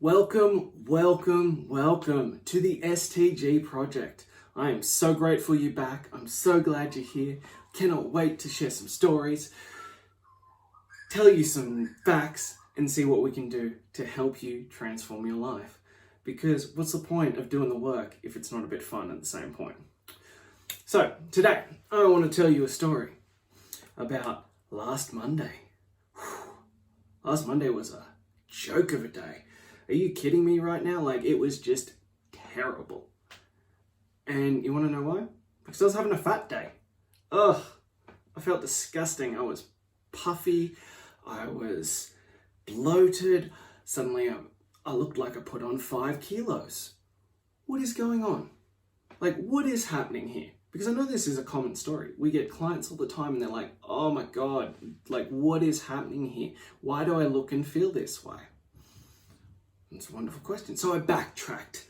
Welcome to the STG project. I am so grateful you're back. I'm so glad you're here. Cannot wait to share some stories, tell you some facts, and see what we can do to help you transform your life. Because what's the point of doing the work if it's not a bit fun at the same point? So today, I want to tell you a story about last Monday. Last Monday was a joke of a day. Are you kidding me right now? It was just terrible. And you want to know why? Because I was having a fat day. Ugh, I felt disgusting. I was puffy. I was bloated. Suddenly I looked like I put on 5 kilos. What is going on? What is happening here? Because I know this is a common story. We get clients all the time and they're like, oh my God, what is happening here? Why do I look and feel this way? It's a wonderful question. So I backtracked.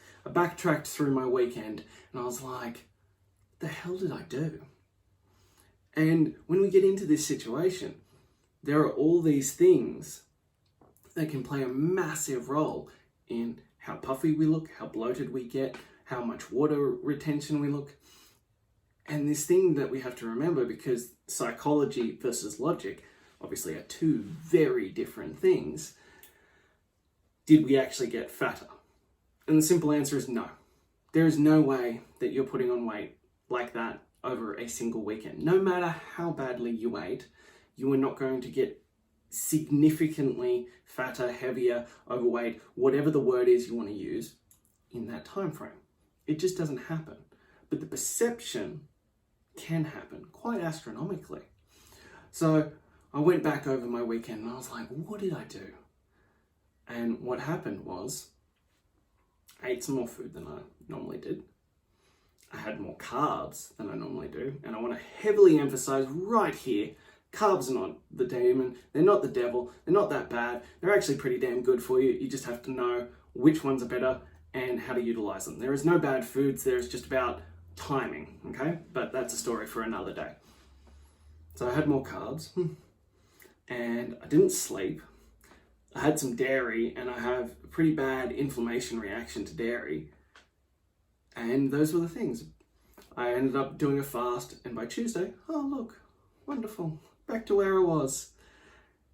Through my weekend and I was like, the hell did I do? And when we get into this situation, there are all these things that can play a massive role in how puffy we look, how bloated we get, how much water retention we look. And this thing that we have to remember, because psychology versus logic obviously are two very different things. Did we actually get fatter? And the simple answer is no. There is no way that you're putting on weight like that over a single weekend. No matter how badly you ate, you are not going to get significantly fatter, heavier, overweight, whatever the word is you want to use in that time frame. It just doesn't happen. But the perception can happen quite astronomically. So I went back over my weekend and I was like, what did I do? And what happened was, I ate some more food than I normally did. I had more carbs than I normally do. And I want to heavily emphasize right here, carbs are not the demon. They're not the devil. They're not that bad. They're actually pretty damn good for you. You just have to know which ones are better and how to utilize them. There is no bad foods. There is just about timing, okay? But that's a story for another day. So I had more carbs and I didn't sleep. I had some dairy and I have a pretty bad inflammation reaction to dairy. And those were the things. I ended up doing a fast and by Tuesday, oh look, wonderful, back to where I was.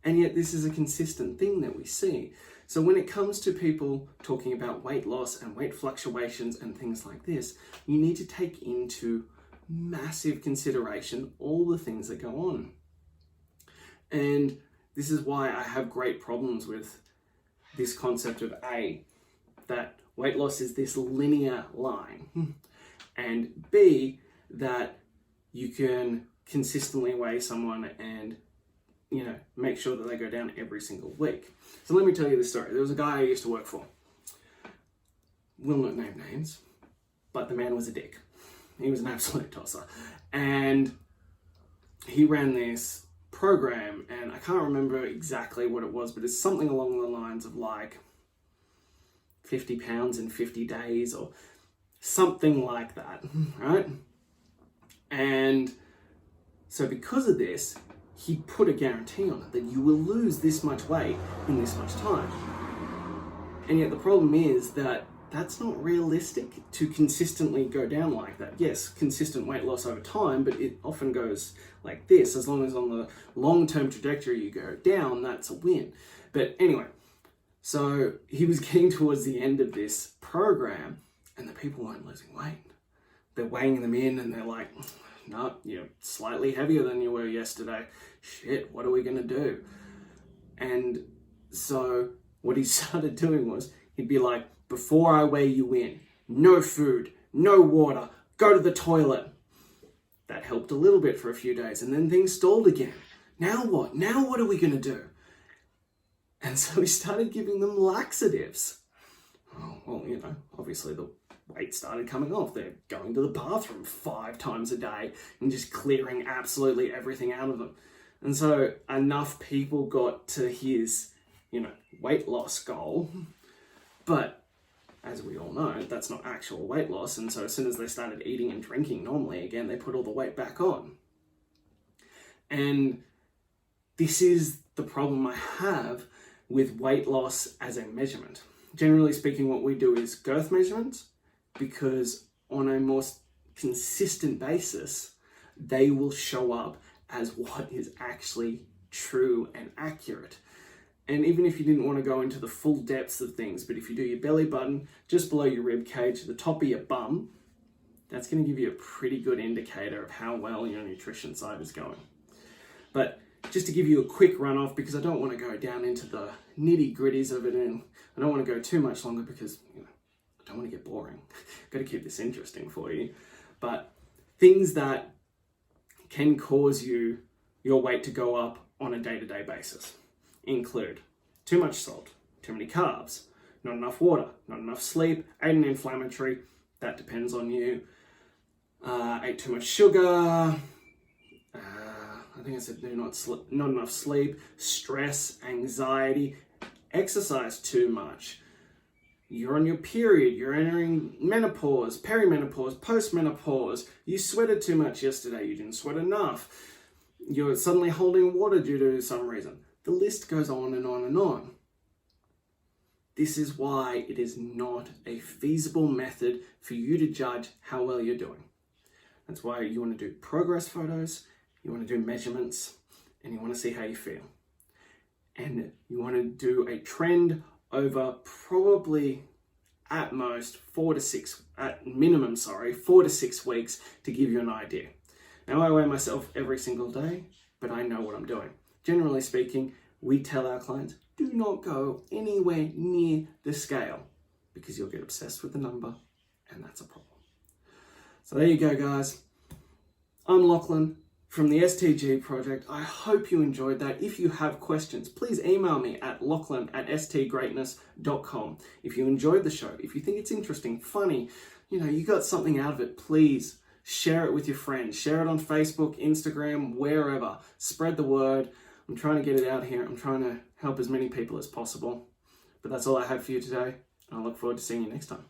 And yet this is a consistent thing that we see. So when it comes to people talking about weight loss and weight fluctuations and things like this, you need to take into massive consideration all the things that go on. And this is why I have great problems with this concept of that weight loss is this linear line, and B, that you can consistently weigh someone and make sure that they go down every single week. So let me tell you this story. There was a guy I used to work for. Will not name names, but the man was a dick. He was an absolute tosser. And he ran this program, and I can't remember exactly what it was, but it's something along the lines of 50 pounds in 50 days or something like that, right? And so because of this, he put a guarantee on it that you will lose this much weight in this much time. And yet the problem is that that's not realistic to consistently go down like that. Yes, consistent weight loss over time, but it often goes like this. As long as on the long-term trajectory you go down, that's a win. But anyway, so he was getting towards the end of this program and the people weren't losing weight. They're weighing them in and they're like, no, you're slightly heavier than you were yesterday. Shit, what are we gonna do? And so what he started doing was, he'd be like, before I weigh you in, no food, no water, go to the toilet. That helped a little bit for a few days and then things stalled again. Now what? Now what are we gonna do? And so he started giving them laxatives. Oh, well, obviously the weight started coming off. They're going to the bathroom 5 times a day and just clearing absolutely everything out of them. And so enough people got to his, weight loss goal. But as we all know, that's not actual weight loss. And so as soon as they started eating and drinking normally again, they put all the weight back on. And this is the problem I have with weight loss as a measurement. generally speaking, what we do is girth measurements, because on a more consistent basis, they will show up as what is actually true and accurate. And even if you didn't want to go into the full depths of things, but if you do your belly button just below your rib cage, the top of your bum, that's going to give you a pretty good indicator of how well your nutrition side is going. But just to give you a quick run off, because I don't want to go down into the nitty gritties of it, and I don't want to go too much longer because I don't want to get boring. Got to keep this interesting for you. But things that can cause your weight to go up on a day-to-day basis include too much salt, too many carbs, not enough water, not enough sleep, ate an inflammatory, that depends on you, ate too much sugar, I think I said not enough sleep, stress, anxiety, exercise too much, you're on your period, you're entering menopause, perimenopause, postmenopause, you sweated too much yesterday, you didn't sweat enough, you're suddenly holding water due to some reason. The list goes on and on and on. This is why it is not a feasible method for you to judge how well you're doing. That's why you want to do progress photos, you want to do measurements, and you want to see how you feel. And you want to do a trend over probably at most 4 to 6 weeks to give you an idea. Now I weigh myself every single day, but I know what I'm doing. Generally speaking, we tell our clients, do not go anywhere near the scale because you'll get obsessed with the number and that's a problem. So there you go, guys. I'm Lachlan from the STG project. I hope you enjoyed that. If you have questions, please email me at lachlan@stgreatness.com. If you enjoyed the show, if you think it's interesting, funny, you got something out of it, please share it with your friends. Share it on Facebook, Instagram, wherever. Spread the word. I'm trying to get it out here. I'm trying to help as many people as possible. But that's all I have for you today. And I look forward to seeing you next time.